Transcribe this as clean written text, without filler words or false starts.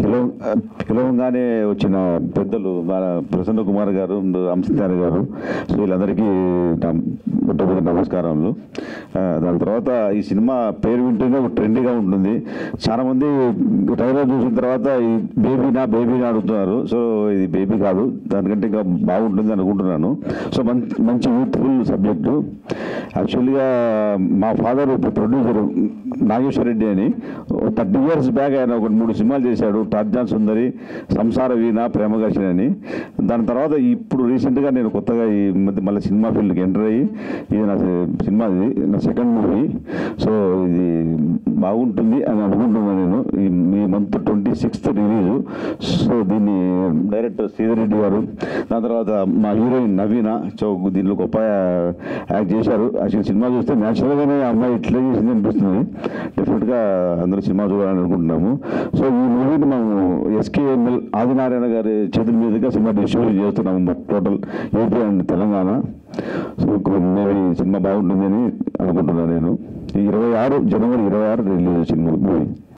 పిలవంగానే వచ్చిన పెద్దలు మన ప్రసన్న కుమార్ గారు, అంశతారి గారు, సో వీళ్ళందరికీ నమస్కారములు. దాని తర్వాత ఈ సినిమా పేరు వింటూనే ఒక ట్రెండ్గా ఉంటుంది. చాలామంది ట్రైలర్ చూసిన తర్వాత ఈ బేబీనా అడుగుతున్నారు. సో ఇది బేబీ కాదు, దానికంటే ఇంకా బాగుంటుంది అనుకుంటున్నాను. సో మంచి యూత్ఫుల్ సబ్జెక్టు. యాక్చువల్గా మా ఫాదర్ ప్రొడ్యూసర్ నాగేశ్వర రెడ్డి అని 30 years బ్యాక్ ఆయన ఒక 3 సినిమాలు చేశాడు. టార్జాన్ సుందరి, సంసార వీణ, ప్రేమఘర్షణ అని. దాని తర్వాత ఇప్పుడు రీసెంట్గా నేను కొత్తగా ఈ మధ్య మళ్ళీ సినిమా ఫీల్డ్కి ఎంటర్ అయ్యి ఇది నా సినిమా, ఇది నా సెకండ్ మూవీ. సో ఇది బాగుంటుంది అని అనుకుంటున్నాను నేను. ఈ మంత్ 26th రిలీజు. సో దీన్ని డైరెక్టర్ శ్రీధర్ రెడ్డి గారు, దాని తర్వాత మా హీరోయిన్ నవీన, సో దీనిలో గొప్ప యాక్ట్ చేశారు. యాక్చువల్లీ సినిమా చూస్తే న్యాచురల్గానే అమ్మాయి ఇట్లా చేసింది అనిపిస్తుంది. డెఫినెట్గా అందరూ సినిమా చూడాలని అనుకుంటున్నాము. సో ఈ మూవీని మేము SKML ఆదినారాయణ గారి చేతుల మీదుగా సినిమా డిస్ట్రిబ్యూట్ చేస్తున్నాము, total AP and Telangana. So maybe cinema బాగుంటుందని అనుకుంటున్నాను నేను. January 26 release cinema movie.